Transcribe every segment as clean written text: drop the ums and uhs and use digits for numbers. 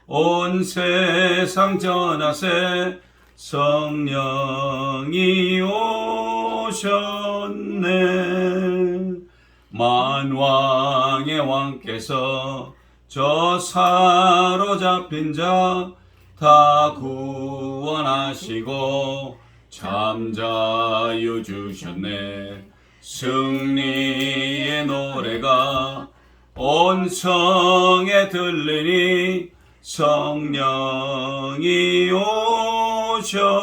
온 세상 전하세 성령이 오셨네. 만왕의 왕께서 저 사로잡힌 자 다 구원하시고 잠자유 주셨네. 승리의 노래가 온 성에 들리니 성령이 오셨네.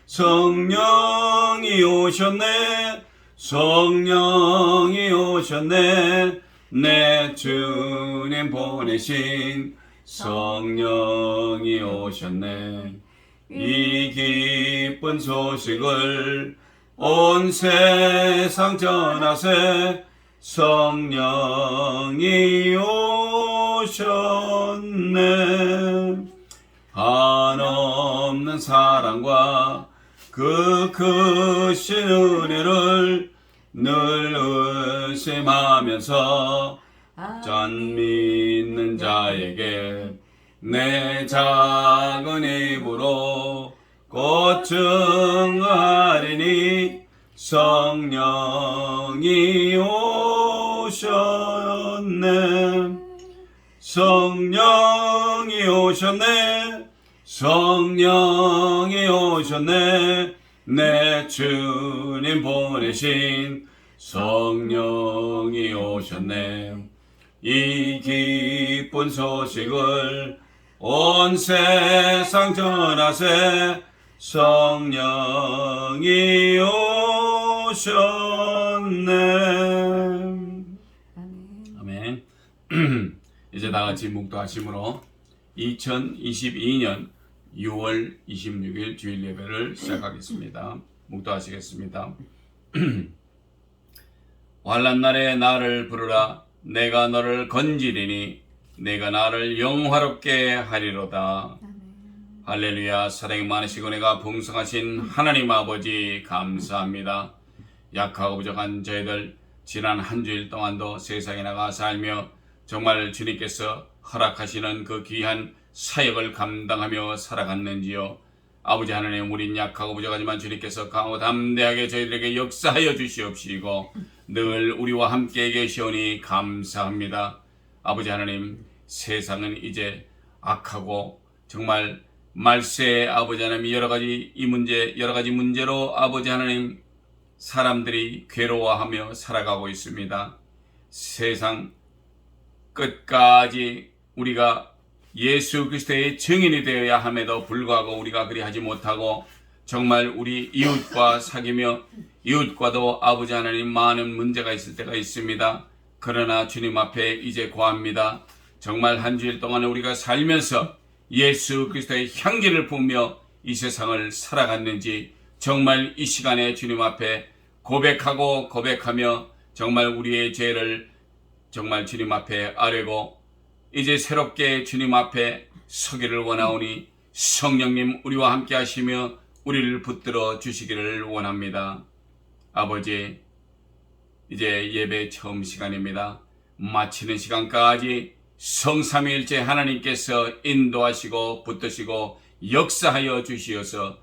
성령이 오셨네. 성령이 오셨네. 내 주님 보내신 성령이 오셨네. 이 기쁜 소식을 온 세상 전하세 성령이 오셨네. 한없는 사랑과 그 크신 은혜를 늘 의심하면서 전 믿는 자에게 내 작은 입으로 곧 증하리니 성령이 오셨네. 성령이 오셨네. 성령이 오셨네. 내 주님 보내신 성령이 오셨네. 이 기쁜 소식을 온 세상 전하세 성령이 오셨네. 아멘. 이제 다같이 묵도하심으로 2022년 6월 26일 주일 예배를 시작하겠습니다. 묵도하시겠습니다. 환난날에 나를 부르라. 내가 너를 건지리니 내가 나를 영화롭게 하리로다. 할렐루야. 사랑이 많으시고 내가 풍성하신 하나님 아버지 감사합니다. 약하고 부족한 저희들 지난 한 주일 동안도 세상에 나가 살며 정말 주님께서 허락하시는 그 귀한 사역을 감당하며 살아갔는지요. 아버지 하나님, 우린 약하고 부족하지만 주님께서 강하고 담대하게 저희들에게 역사하여 주시옵시고 늘 우리와 함께 계시오니 감사합니다. 아버지 하나님, 세상은 이제 악하고 정말 말세의 아버지 하나님 여러 가지 문제로 아버지 하나님 사람들이 괴로워하며 살아가고 있습니다. 세상 끝까지 우리가 예수 그리스도의 증인이 되어야 함에도 불구하고 우리가 그리하지 못하고 정말 우리 이웃과 사귀며 이웃과도 아버지 하나님 많은 문제가 있을 때가 있습니다. 그러나 주님 앞에 이제 고합니다. 정말 한 주일 동안 우리가 살면서 예수 그리스도의 향기를 품며 이 세상을 살아갔는지 정말 이 시간에 주님 앞에 고백하며 정말 우리의 죄를 정말 주님 앞에 아뢰고 이제 새롭게 주님 앞에 서기를 원하오니 성령님 우리와 함께 하시며 우리를 붙들어 주시기를 원합니다. 아버지, 이제 예배 처음 시간입니다. 마치는 시간까지 성삼위일체 하나님께서 인도하시고 붙드시고 역사하여 주시어서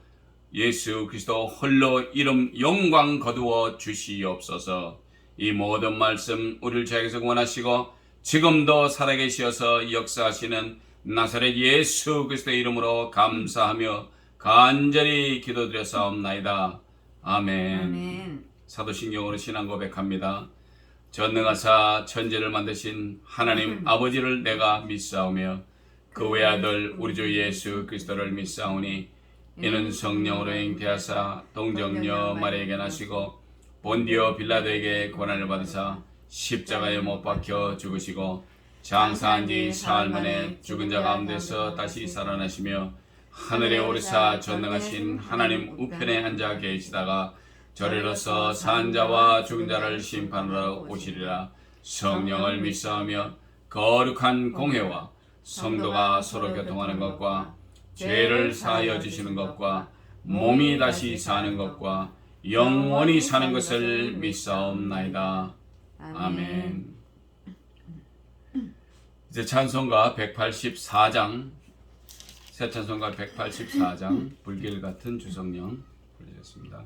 예수 그리스도 홀로 이름 영광 거두어 주시옵소서. 이 모든 말씀 우리를 저에게서 원하시고 지금도 살아계시어서 역사하시는 나사렛 예수 그리스도의 이름으로 감사하며 간절히 기도드렸사옵나이다. 아멘. 아멘. 사도신경으로 신앙 고백합니다. 전능하사 천지를 만드신 하나님 아버지를 내가 믿사오며 그 외아들 우리 주 예수 그리스도를 믿사오니 이는 성령으로 잉태하사 동정녀 마리아에게 나시고 본디오 빌라도에게 고난을 받으사 십자가에 못 박혀 죽으시고 장사한 지 사흘 만에 죽은 자 가운데서 다시 살아나시며 하늘에 오르사 전능하신 하나님 우편에 앉아 계시다가 저리로서 산 자와 죽은 자를 심판하러 오시리라. 성령을 믿사오며 거룩한 공회와 성도가 서로 교통하는 것과 죄를 사하여 주시는 것과 몸이 다시 사는 것과 영원히 사는 것을 믿사옵나이다. 아멘. 이제 찬송가 184장, 새 찬송가 184장, 불길 같은 주성령 불리셨습니다.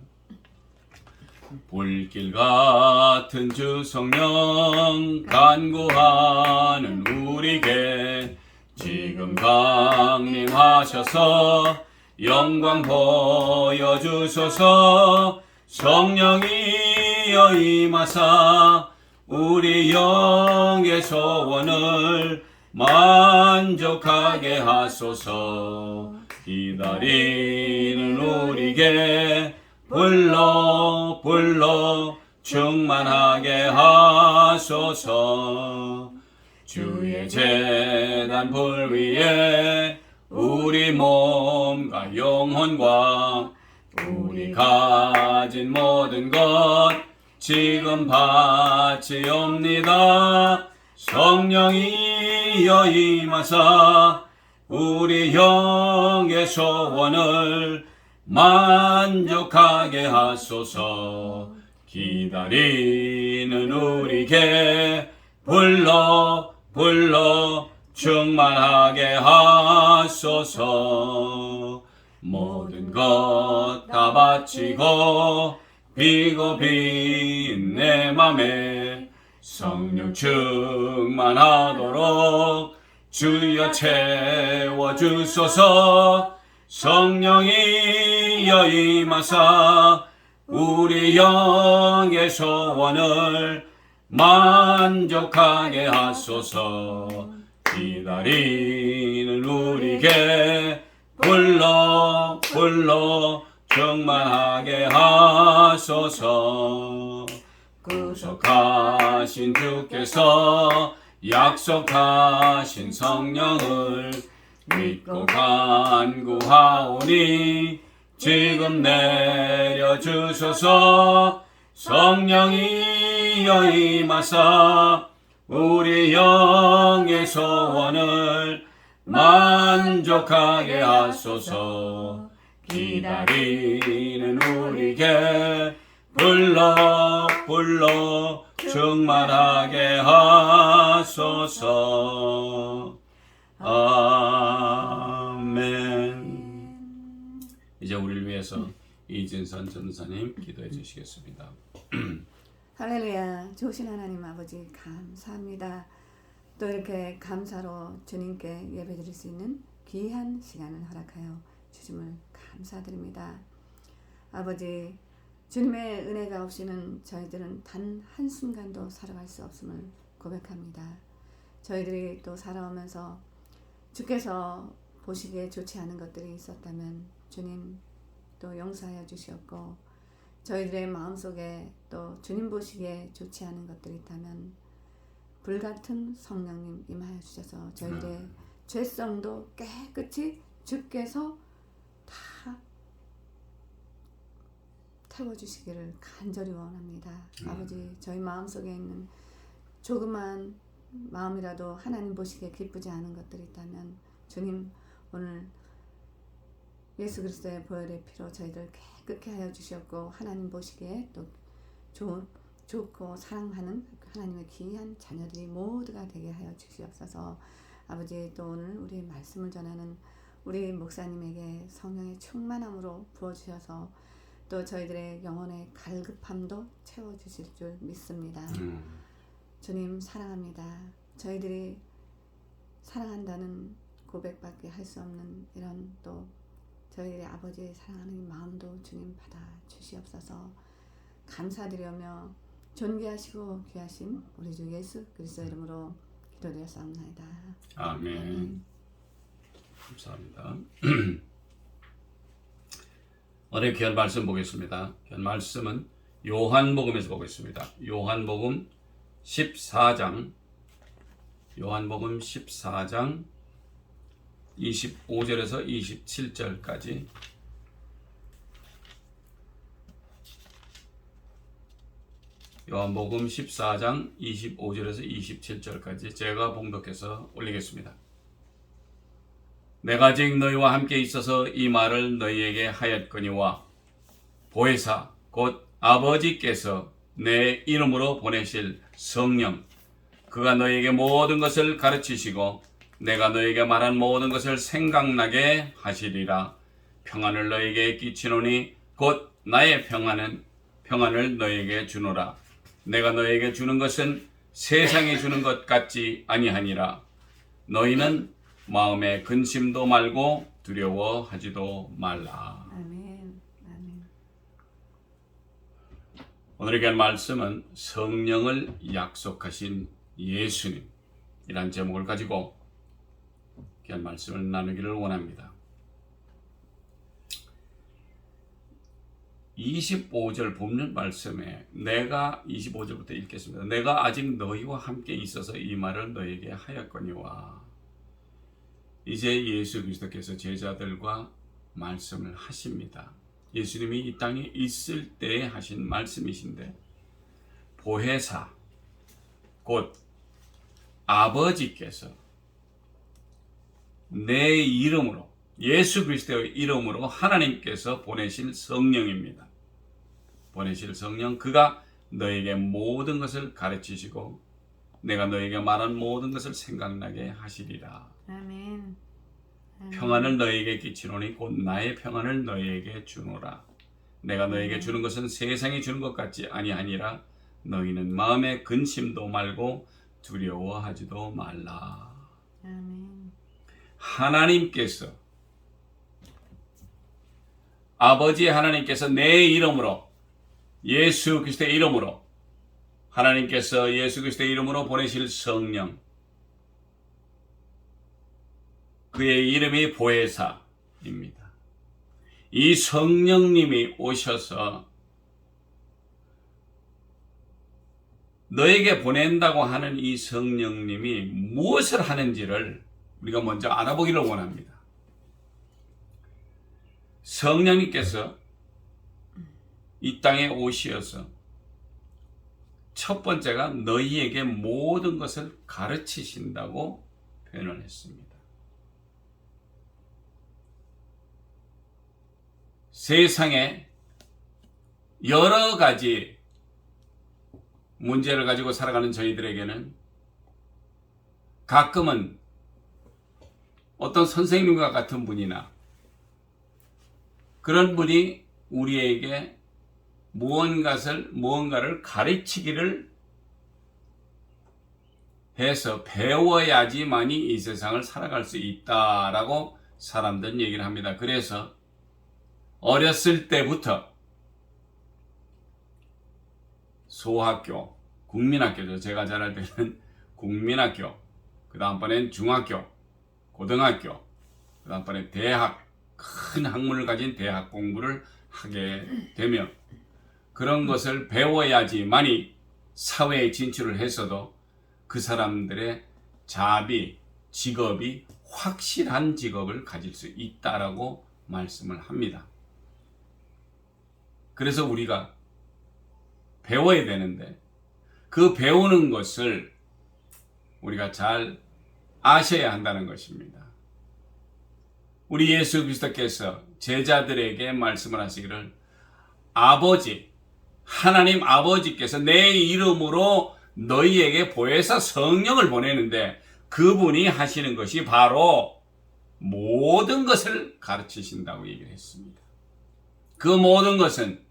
불길 같은 주성령 간구하는 우리에게 지금 강림하셔서 영광 보여주소서. 성령이여 임하사 우리 영의 소원을 만족하게 하소서. 기다리는 우리에게 불러 충만하게 하소서. 주의 제단 불 위에 우리 몸과 영혼과 우리 가진 모든 것 지금 바치옵니다. 성령이여 임하사 우리 영의 소원을 만족하게 하소서. 기다리는 우리에게 불러 충만하게 하소서. 모든 것 다 바치고 비고 빈 내 맘에 성령 충만하도록 주여 채워주소서. 성령이여 임하사 우리 영의 소원을 만족하게 하소서. 기다리는 우리에게 불러 충만하게 하소서. 구속하신 주께서 약속하신 성령을 믿고 간구하오니 지금 내려주소서. 성령이여 임하사 우리 영의 소원을 만족하게 하소서. 기다리는 우리에게 불러 충만하게 하소서. 아멘. 이제 우리를 위해서 이진선 전사님 기도해 주시겠습니다. 할렐루야. 좋으신 하나님 아버지 감사합니다. 또 이렇게 감사로 주님께 예배드릴 수 있는 귀한 시간을 허락하여 주심을 감사드립니다. 아버지, 주님의 은혜가 없이는 저희들은 단 한순간도 살아갈 수 없음을 고백합니다. 저희들이 또 살아오면서 주께서 보시기에 좋지 않은 것들이 있었다면 주님 또 용서하여 주시옵고, 저희들의 마음속에 또 주님 보시기에 좋지 않은 것들이 있다면 불같은 성령님 임하여 주셔서 저희들의 죄성도 깨끗이 주께서 다 태워주시기를 간절히 원합니다. 아버지, 저희 마음속에 있는 조그만 마음이라도 하나님 보시기에 기쁘지 않은 것들이 있다면 주님 오늘 예수 그리스도의 보혈의 피로 저희들 깨끗게 하여 주셨고, 하나님 보시기에 또 좋고 사랑하는 하나님의 귀한 자녀들이 모두가 되게 하여 주시옵소서. 아버지, 또 오늘 우리 말씀을 전하는 우리 목사님에게 성령의 충만함으로 부어주셔서 또 저희들의 영혼의 갈급함도 채워주실 줄 믿습니다. 주님 사랑합니다. 저희들이 사랑한다는 고백밖에 할 수 없는 이런 또 저희의 아버지의 사랑하는 마음도 주님 받아 주시옵소서. 감사드리며 존귀하시고 귀하신 우리 주 예수 그리스도 이름으로 기도드렸사옵나이다. 아멘. 감사합니다. 오늘 귀한 말씀 보겠습니다. 귀한 말씀은 요한복음에서 보겠습니다. 요한복음 14장 25절에서 27절까지 요한복음 14장 25절에서 27절까지 제가 봉독해서 올리겠습니다. 내가 아직 너희와 함께 있어서 이 말을 너희에게 하였거니와 보혜사 곧 아버지께서 내 이름으로 보내실 성령 그가 너에게 모든 것을 가르치시고 내가 너에게 말한 모든 것을 생각나게 하시리라. 평안을 너에게 끼치노니 곧 나의 평안을 너에게 주노라. 내가 너에게 주는 것은 세상이 주는 것 같지 아니하니라. 너희는 마음에 근심도 말고 두려워하지도 말라. 아멘. 아멘. 오늘 의 말씀은 성령을 약속하신 예수님이란 제목을 가지고 귀한 말씀을 나누기를 원합니다. 25절 본문 말씀에 내가 25절부터 읽겠습니다. 내가 아직 너희와 함께 있어서 이 말을 너에게 하였거니와. 이제 예수 그리스도께서 제자들과 말씀을 하십니다. 예수님이 이 땅에 있을 때에 하신 말씀이신데 보혜사 곧 아버지께서 내 이름으로 예수 그리스도의 이름으로 하나님께서 보내실 성령입니다. 보내실 성령, 그가 너에게 모든 것을 가르치시고 내가 너에게 말한 모든 것을 생각나게 하시리라. 아멘. 평안을 너에게 끼치노니 곧 나의 평안을 너에게 주노라. 내가 너에게 주는 것은 세상이 주는 것 같지 아니하니라. 너희는 마음에 근심도 말고 두려워하지도 말라. 아멘. 하나님께서 아버지 하나님께서 내 이름으로 예수 그리스도의 이름으로 하나님께서 예수 그리스도의 이름으로 보내실 성령, 그의 이름이 보혜사입니다. 이 성령님이 오셔서 너에게 보낸다고 하는 이 성령님이 무엇을 하는지를 우리가 먼저 알아보기를 원합니다. 성령님께서 이 땅에 오시어서 첫 번째가 너희에게 모든 것을 가르치신다고 표현을 했습니다. 세상에 여러 가지 문제를 가지고 살아가는 저희들에게는 가끔은 어떤 선생님과 같은 분이나 그런 분이 우리에게 무언가를 가르치기를 해서 배워야지만이 이 세상을 살아갈 수 있다라고 사람들은 얘기를 합니다. 그래서 어렸을 때부터 소학교, 국민학교죠. 제가 자랄 때는 국민학교, 그 다음번엔 중학교, 고등학교, 그 다음번에 대학, 큰 학문을 가진 대학 공부를 하게 되면 그런 것을 배워야지만이 사회에 진출을 했어도 그 사람들의 자비, 직업이 확실한 직업을 가질 수 있다라고 말씀을 합니다. 그래서 우리가 배워야 되는데 그 배우는 것을 우리가 잘 아셔야 한다는 것입니다. 우리 예수 그리스도께서 제자들에게 말씀을 하시기를 아버지, 하나님 아버지께서 내 이름으로 너희에게 보혜사 성령을 보내는데 그분이 하시는 것이 바로 모든 것을 가르치신다고 얘기를 했습니다. 그 모든 것은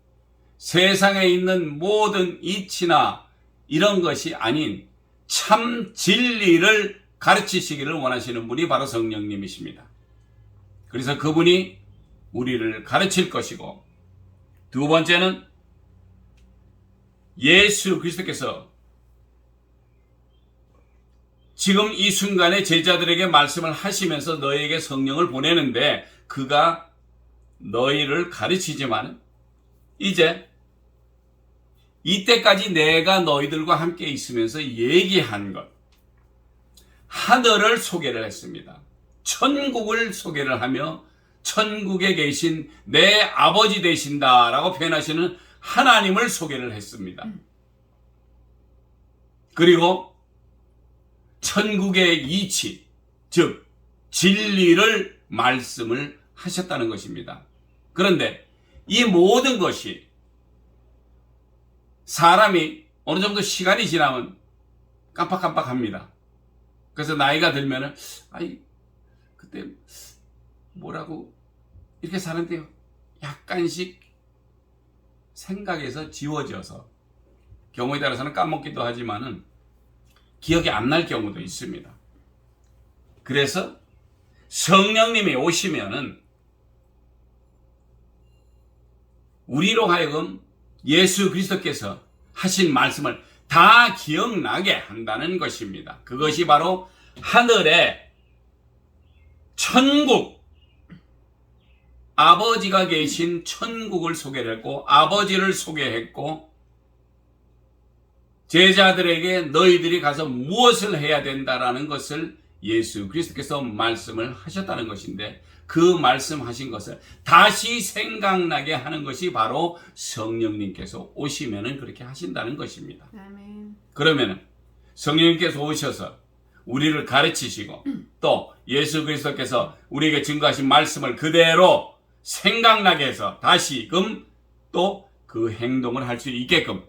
세상에 있는 모든 이치나 이런 것이 아닌 참 진리를 가르치시기를 원하시는 분이 바로 성령님이십니다. 그래서 그분이 우리를 가르칠 것이고, 두 번째는 예수 그리스도께서 지금 이 순간에 제자들에게 말씀을 하시면서 너희에게 성령을 보내는데 그가 너희를 가르치지만 이제 이때까지 내가 너희들과 함께 있으면서 얘기한 것, 하늘을 소개를 했습니다. 천국을 소개를 하며 천국에 계신 내 아버지 되신다라고 표현하시는 하나님을 소개를 했습니다. 그리고 천국의 이치, 즉 진리를 말씀을 하셨다는 것입니다. 그런데 이 모든 것이 사람이 어느 정도 시간이 지나면 깜빡깜빡합니다. 그래서 나이가 들면은 아이 그때 뭐라고 이렇게 사는데요. 약간씩 생각에서 지워져서 경우에 따라서는 까먹기도 하지만은 기억이 안 날 경우도 있습니다. 그래서 성령님이 오시면은 우리로 하여금 예수 그리스도께서 하신 말씀을 다 기억나게 한다는 것입니다. 그것이 바로 하늘의 천국, 아버지가 계신 천국을 소개했고 아버지를 소개했고 제자들에게 너희들이 가서 무엇을 해야 된다라는 것을 예수 그리스도께서 말씀을 하셨다는 것인데 그 말씀하신 것을 다시 생각나게 하는 것이 바로 성령님께서 오시면은 그렇게 하신다는 것입니다. 아멘. 그러면은 성령님께서 오셔서 우리를 가르치시고 또 예수 그리스도께서 우리에게 증거하신 말씀을 그대로 생각나게 해서 다시금 또 그 행동을 할 수 있게끔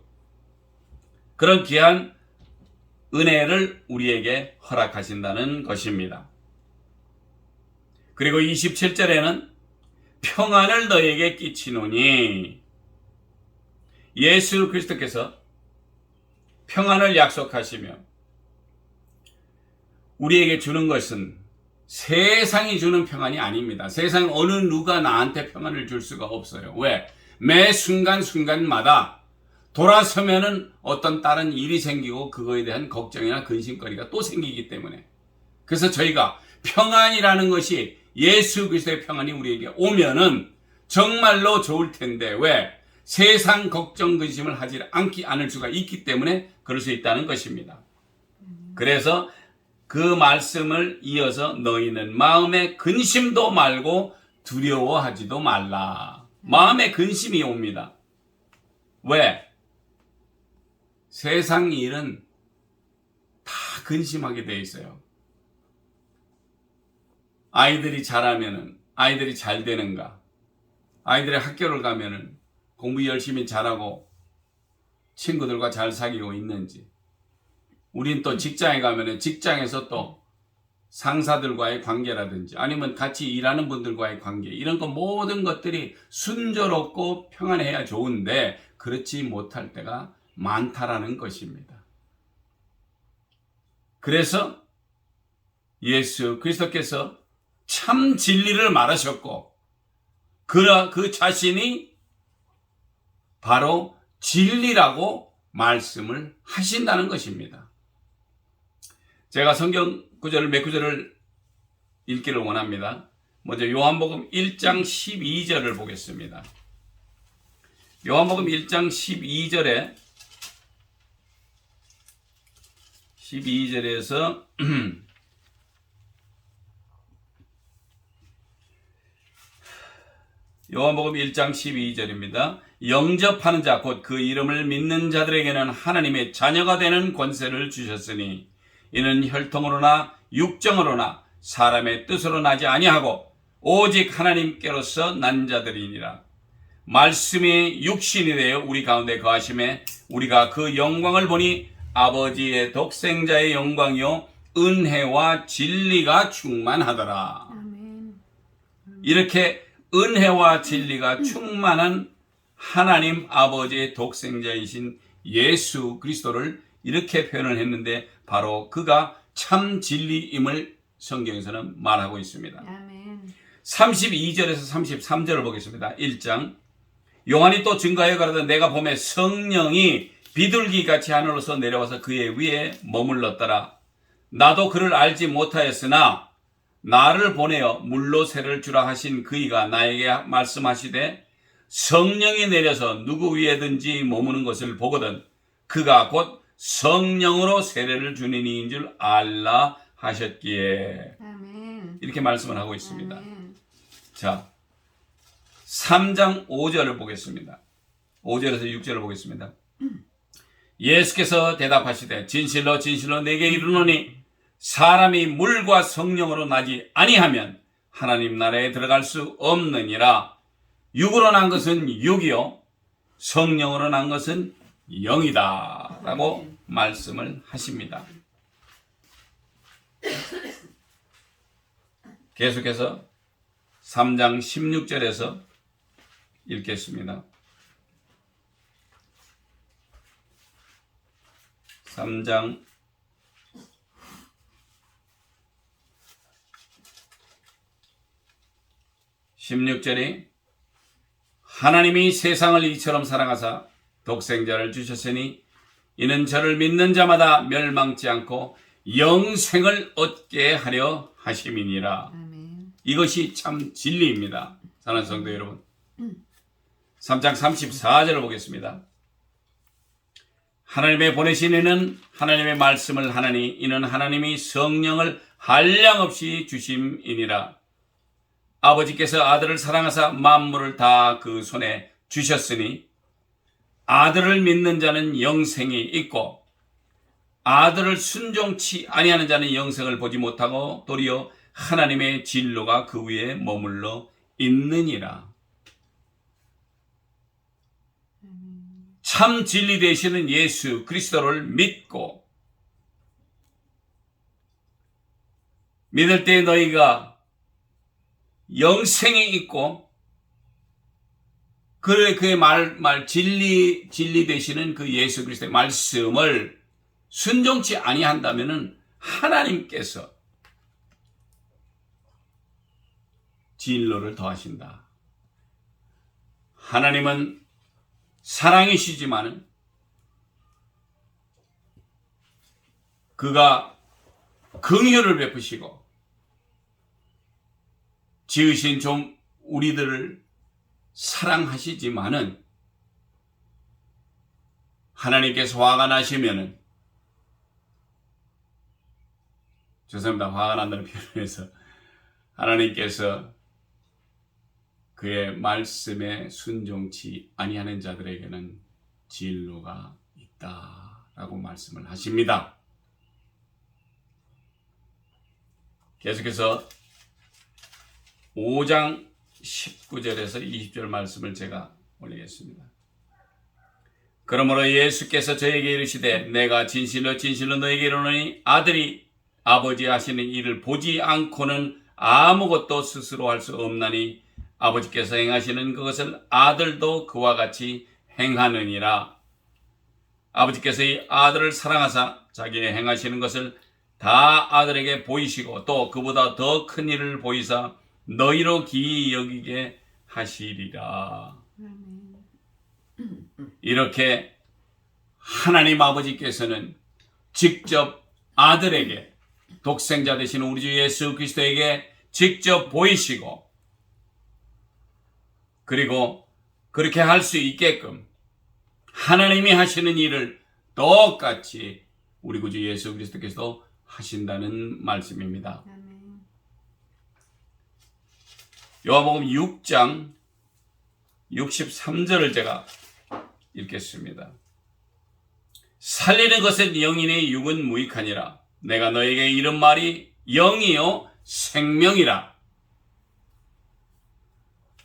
그런 귀한 은혜를 우리에게 허락하신다는 것입니다. 그리고 27절에는 평안을 너에게 끼치노니 예수 그리스도께서 평안을 약속하시며 우리에게 주는 것은 세상이 주는 평안이 아닙니다. 세상 어느 누가 나한테 평안을 줄 수가 없어요. 왜? 매 순간순간마다 돌아서면은 어떤 다른 일이 생기고 그거에 대한 걱정이나 근심거리가 또 생기기 때문에 그래서 저희가 평안이라는 것이 예수 그리스도의 평안이 우리에게 오면은 정말로 좋을 텐데 왜? 세상 걱정 근심을 하지 않을 수가 있기 때문에 그럴 수 있다는 것입니다. 그래서 그 말씀을 이어서 너희는 마음에 근심도 말고 두려워하지도 말라. 마음에 근심이 옵니다. 왜? 세상 일은 다 근심하게 돼 있어요. 아이들이 잘하면은 아이들이 잘 되는가? 아이들이 학교를 가면은 공부 열심히 잘하고 친구들과 잘 사귀고 있는지. 우린 또 직장에 가면은 직장에서 또 상사들과의 관계라든지 아니면 같이 일하는 분들과의 관계 이런 거 모든 것들이 순조롭고 평안해야 좋은데 그렇지 못할 때가 많다라는 것입니다. 그래서 예수 그리스도께서 참 진리를 말하셨고 그 자신이 바로 진리라고 말씀을 하신다는 것입니다. 제가 성경 구절을 몇 구절을 읽기를 원합니다. 먼저 요한복음 1장 12절을 보겠습니다. 요한복음 1장 12절에서 요한복음 1장 12절입니다. 영접하는 자 곧 그 이름을 믿는 자들에게는 하나님의 자녀가 되는 권세를 주셨으니 이는 혈통으로나 육정으로나 사람의 뜻으로 나지 아니하고 오직 하나님께로서 난 자들이니라. 말씀이 육신이 되어 우리 가운데 거하심에 우리가 그 영광을 보니 아버지의 독생자의 영광이요 은혜와 진리가 충만하더라. 아멘. 이렇게 은혜와 진리가 충만한 하나님 아버지의 독생자이신 예수 그리스도를 이렇게 표현을 했는데 바로 그가 참 진리임을 성경에서는 말하고 있습니다. 아멘. 32절에서 33절을 보겠습니다. 1장 요한이 또 증거하여 가로되 내가 보매 성령이 비둘기같이 하늘로서 내려와서 그의 위에 머물렀더라. 나도 그를 알지 못하였으나 나를 보내어 물로 세를 주라 하신 그이가 나에게 말씀하시되 성령이 내려서 누구 위에든지 머무는 것을 보거든 그가 곧 성령으로 세례를 주는 이인 줄 알라 하셨기에. 아멘. 이렇게 말씀을 하고 있습니다. 아멘. 자, 3장 5절을 보겠습니다. 5절에서 6절을 보겠습니다. 예수께서 대답하시되 진실로 진실로 내게 이르노니 사람이 물과 성령으로 나지 아니하면 하나님 나라에 들어갈 수 없느니라. 육으로 난 것은 육이요 성령으로 난 것은 영이다 라고 말씀을 하십니다. 계속해서 3장 16절에서 읽겠습니다. 3장 16절이 하나님이 세상을 이처럼 사랑하사 독생자를 주셨으니 이는 저를 믿는 자마다 멸망치 않고 영생을 얻게 하려 하심이니라. 아멘. 이것이 참 진리입니다. 사랑하는 성도 여러분. 3장 34절을 보겠습니다. 하나님의 보내신 이는 하나님의 말씀을 하나니 이는 하나님이 성령을 한량없이 주심이니라. 아버지께서 아들을 사랑하사 만물을 다 그 손에 주셨으니 아들을 믿는 자는 영생이 있고 아들을 순종치 아니하는 자는 영생을 보지 못하고 도리어 하나님의 진노가 그 위에 머물러 있느니라. 참 진리 되시는 예수 그리스도를 믿고 믿을 때 너희가 영생이 있고 그의 진리 되시는 그 예수 그리스도의 말씀을 순종치 아니한다면은 하나님께서 진노를 더하신다. 하나님은 사랑이시지만은 그가 긍휼을 베푸시고 지으신 좀 우리들을 사랑하시지만은 하나님께서 화가 나시면은 죄송합니다. 화가 난다는 표현에서 하나님께서 그의 말씀에 순종치 아니하는 자들에게는 진노가 있다라고 말씀을 하십니다. 계속해서 5장 19절에서 20절 말씀을 제가 올리겠습니다. 그러므로 예수께서 저에게 이르시되 내가 진실로 진실로 너에게 이르노니 아들이 아버지 하시는 일을 보지 않고는 아무것도 스스로 할 수 없나니 아버지께서 행하시는 그것을 아들도 그와 같이 행하느니라. 아버지께서 이 아들을 사랑하사 자기의 행하시는 것을 다 아들에게 보이시고 또 그보다 더 큰 일을 보이사 너희로 기이 여기게 하시리라. 이렇게 하나님 아버지께서는 직접 아들에게 독생자 되신 우리 주 예수 그리스도에게 직접 보이시고 그리고 그렇게 할 수 있게끔 하나님이 하시는 일을 똑같이 우리 구주 예수 그리스도께서도 하신다는 말씀입니다. 요한복음 6장 63절을 제가 읽겠습니다. 살리는 것은 영이니 육은 무익하니라. 내가 너에게 이른 말이 영이요 생명이라.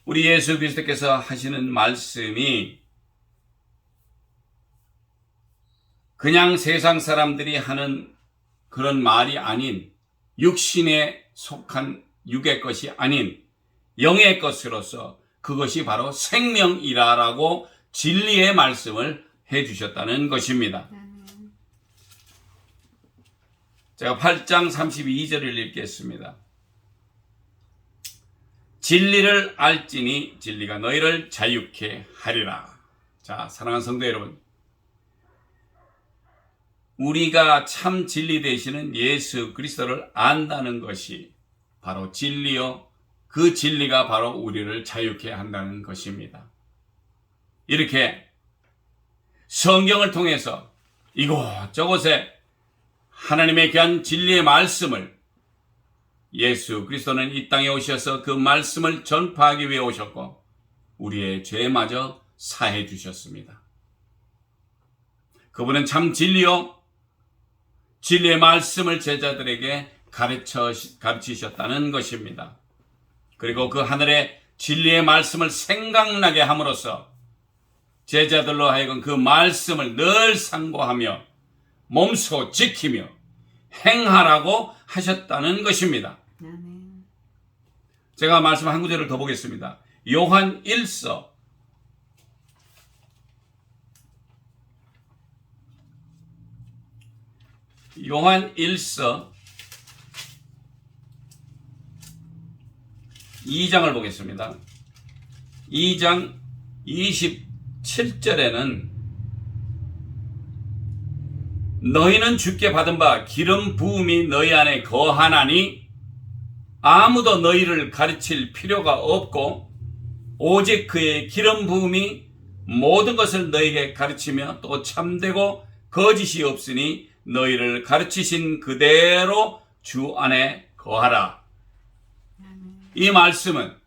우리 예수 그리스도께서 하시는 말씀이 그냥 세상 사람들이 하는 그런 말이 아닌 육신에 속한 육의 것이 아닌 영의 것으로서 그것이 바로 생명이라라고 진리의 말씀을 해주셨다는 것입니다. 제가 8장 32절을 읽겠습니다. 진리를 알지니 진리가 너희를 자유케 하리라. 자, 사랑하는 성도 여러분, 우리가 참 진리 되시는 예수 그리스도를 안다는 것이 바로 진리요, 그 진리가 바로 우리를 자유케 한다는 것입니다. 이렇게 성경을 통해서 이곳저곳에 하나님의 귀한 진리의 말씀을 예수 그리스도는 이 땅에 오셔서 그 말씀을 전파하기 위해 오셨고 우리의 죄마저 사해 주셨습니다. 그분은 참 진리요, 진리의 말씀을 제자들에게 가르치셨다는 것입니다. 그리고 그 하늘의 진리의 말씀을 생각나게 함으로써 제자들로 하여금 그 말씀을 늘 상고하며 몸소 지키며 행하라고 하셨다는 것입니다. 아멘. 제가 말씀 한 구절을 더 보겠습니다. 요한 1서 2장을 보겠습니다. 2장 27절에는 너희는 주께 받은 바 기름 부음이 너희 안에 거하나니 아무도 너희를 가르칠 필요가 없고 오직 그의 기름 부음이 모든 것을 너희에게 가르치며 또 참되고 거짓이 없으니 너희를 가르치신 그대로 주 안에 거하라. 이 말씀은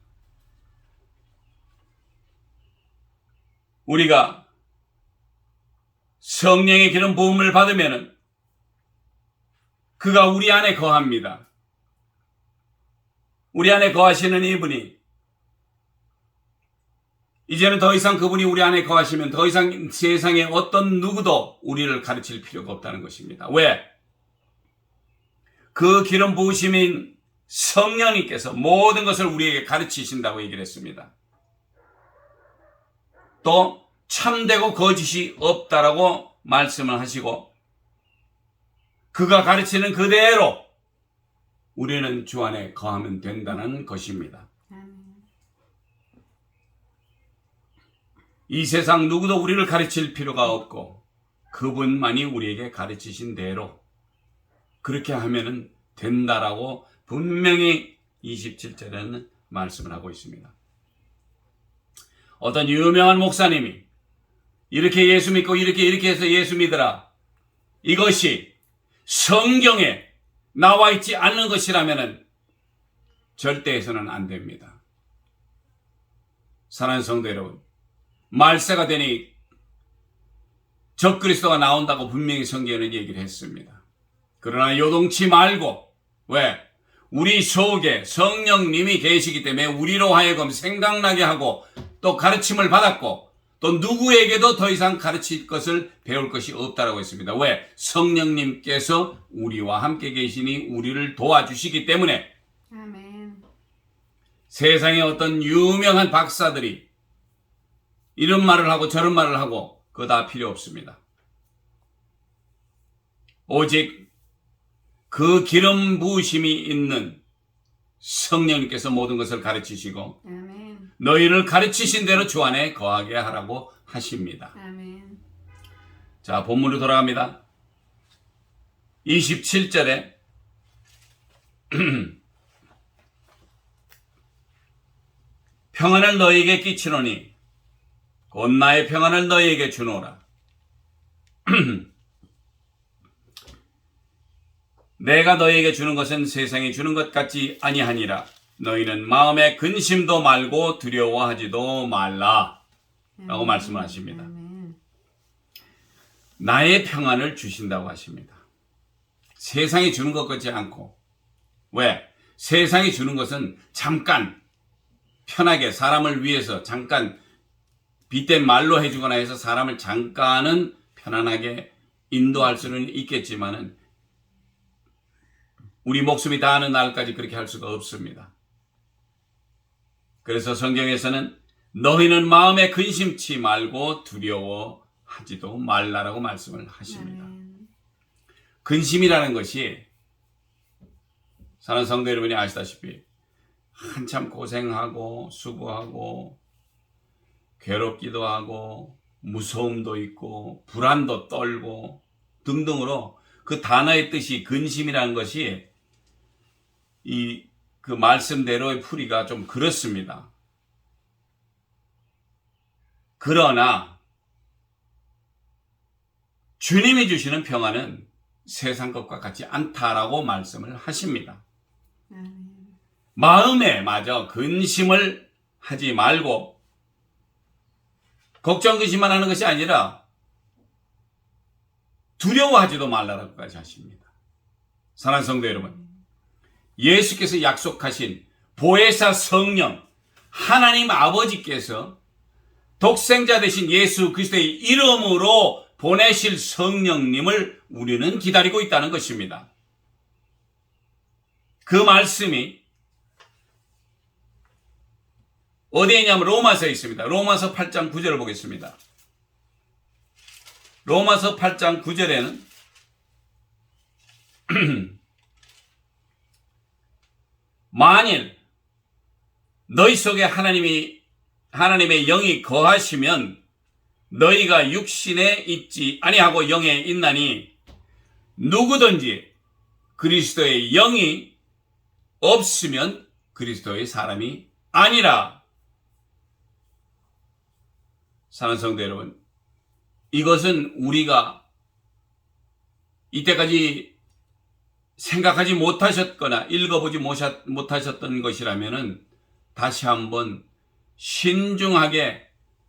우리가 성령의 기름 부음을 받으면 그가 우리 안에 거합니다. 우리 안에 거하시는 이분이 이제는 더 이상 그분이 우리 안에 거하시면 더 이상 세상에 어떤 누구도 우리를 가르칠 필요가 없다는 것입니다. 왜? 그 기름 부으심인 성령님께서 모든 것을 우리에게 가르치신다고 얘기를 했습니다. 또 참되고 거짓이 없다라고 말씀을 하시고 그가 가르치는 그대로 우리는 주 안에 거하면 된다는 것입니다. 이 세상 누구도 우리를 가르칠 필요가 없고 그분만이 우리에게 가르치신 대로 그렇게 하면 된다라고 분명히 27절에는 말씀을 하고 있습니다. 어떤 유명한 목사님이 이렇게 예수 믿고 이렇게 해서 예수 믿으라. 이것이 성경에 나와 있지 않는 것이라면 절대 해서는 안 됩니다. 사랑하는 성도 여러분, 말세가 되니 적그리스도가 나온다고 분명히 성경에는 얘기를 했습니다. 그러나 요동치 말고, 왜? 우리 속에 성령님이 계시기 때문에 우리로 하여금 생각나게 하고 또 가르침을 받았고 또 누구에게도 더 이상 가르칠 것을 배울 것이 없다라고 했습니다. 왜? 성령님께서 우리와 함께 계시니 우리를 도와주시기 때문에. 아멘. 세상에 어떤 유명한 박사들이 이런 말을 하고 저런 말을 하고 그거 다 필요 없습니다. 오직 그 기름 부으심이 있는 성령님께서 모든 것을 가르치시고 아멘. 너희를 가르치신 대로 주 안에 거하게 하라고 하십니다. 아멘. 자, 본문으로 돌아갑니다. 27절에 평안을 너희에게 끼치노니 곧 나의 평안을 너희에게 주노라. 내가 너희에게 주는 것은 세상이 주는 것 같지 아니하니라. 너희는 마음에 근심도 말고 두려워하지도 말라. 라고 말씀을 하십니다. 아멘. 나의 평안을 주신다고 하십니다. 세상이 주는 것 같지 않고. 왜? 세상이 주는 것은 잠깐 편하게 사람을 위해서 잠깐 빗댄 말로 해주거나 해서 사람을 잠깐은 편안하게 인도할 수는 있겠지만은 우리 목숨이 다하는 날까지 그렇게 할 수가 없습니다. 그래서 성경에서는 너희는 마음에 근심치 말고 두려워하지도 말라라고 말씀을 하십니다. 근심이라는 것이 사랑하는 성도 여러분이 아시다시피 한참 고생하고 수고하고 괴롭기도 하고 무서움도 있고 불안도 떨고 등등으로 그 단어의 뜻이 근심이라는 것이 그 말씀대로의 풀이가 좀 그렇습니다. 그러나 주님이 주시는 평안은 세상 것과 같지 않다라고 말씀을 하십니다. 마음에 마저 근심을 하지 말고 걱정 근심만 하는 것이 아니라 두려워하지도 말라라고까지 하십니다. 사랑하는 성도 여러분, 예수께서 약속하신 보혜사 성령 하나님 아버지께서 독생자 되신 예수 그리스도의 이름으로 보내실 성령님을 우리는 기다리고 있다는 것입니다. 그 말씀이 어디에 있냐면 로마서에 있습니다. 로마서 8장 9절을 보겠습니다. 로마서 8장 9절에는 만일 너희 속에 하나님의 영이 거하시면 너희가 육신에 있지 아니하고 영에 있나니 누구든지 그리스도의 영이 없으면 그리스도의 사람이 아니라. 사랑하는 성도 여러분, 이것은 우리가 이때까지 생각하지 못하셨거나 읽어보지 못하셨던 것이라면 다시 한번 신중하게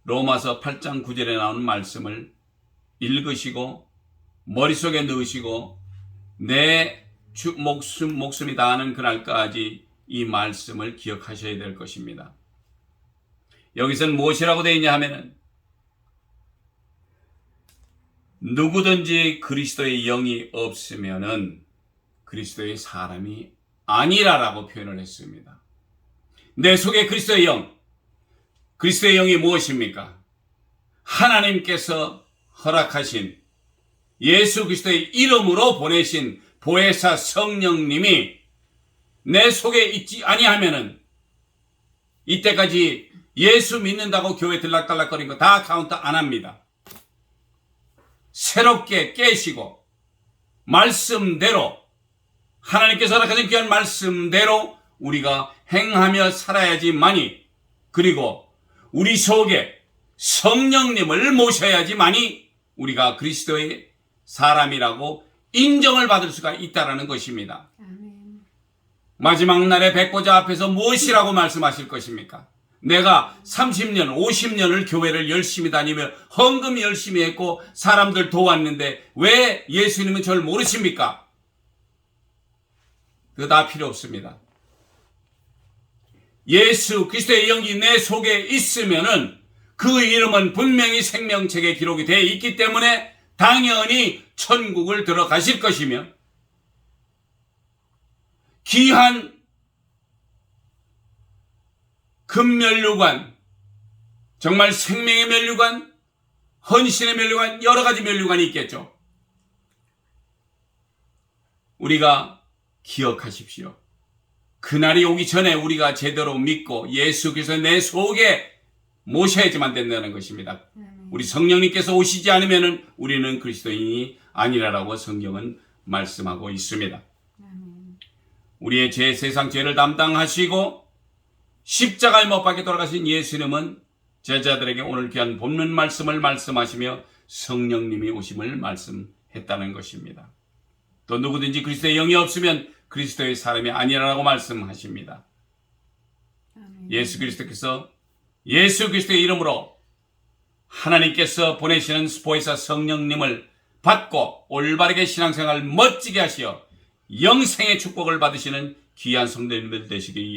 로마서 8장 9절에 나오는 말씀을 읽으시고 머릿속에 넣으시고 내 목숨이 다하는 그날까지 이 말씀을 기억하셔야 될 것입니다. 여기서는 무엇이라고 되어 있냐 하면은 누구든지 그리스도의 영이 없으면은 그리스도의 사람이 아니라라고 표현을 했습니다. 내 속에 그리스도의 영이 무엇입니까? 하나님께서 허락하신 예수 그리스도의 이름으로 보내신 보혜사 성령님이 내 속에 있지 아니하면은 이때까지 예수 믿는다고 교회 들락달락거린 거 다 카운트 안 합니다. 새롭게 깨시고 말씀대로 하나님께서 허락하신 귀한 말씀대로 우리가 행하며 살아야지만이, 그리고 우리 속에 성령님을 모셔야지만이 우리가 그리스도의 사람이라고 인정을 받을 수가 있다는 것입니다. 아멘. 마지막 날에 백보자 앞에서 무엇이라고 말씀하실 것입니까? 내가 30년, 50년을 교회를 열심히 다니며 헌금 열심히 했고 사람들 도왔는데 왜 예수님은 저를 모르십니까? 그거 다 필요 없습니다. 예수 그리스도의 영이 내 속에 있으면은 그 이름은 분명히 생명책에 기록이 되어 있기 때문에 당연히 천국을 들어가실 것이며, 귀한 금면류관, 정말 생명의 면류관, 헌신의 면류관, 여러 가지 면류관이 있겠죠. 우리가 기억하십시오. 그날이 오기 전에 우리가 제대로 믿고 예수 그리스도 내 속에 모셔야지만 된다는 것입니다. 우리 성령님께서 오시지 않으면 우리는 그리스도인이 아니라라고 성경은 말씀하고 있습니다. 우리의 세상 죄를 담당하시고 십자가에 못 박혀 돌아가신 예수님은 제자들에게 오늘 귀한 본문 말씀을 말씀하시며 성령님이 오심을 말씀했다는 것입니다. 또 누구든지 그리스도의 영이 없으면 그리스도의 사람이 아니라고 말씀하십니다. 예수 그리스도의 이름으로 하나님께서 보내시는 보혜사 성령님을 받고 올바르게 신앙생활 멋지게 하시어 영생의 축복을 받으시는 귀한 성도님들 되시기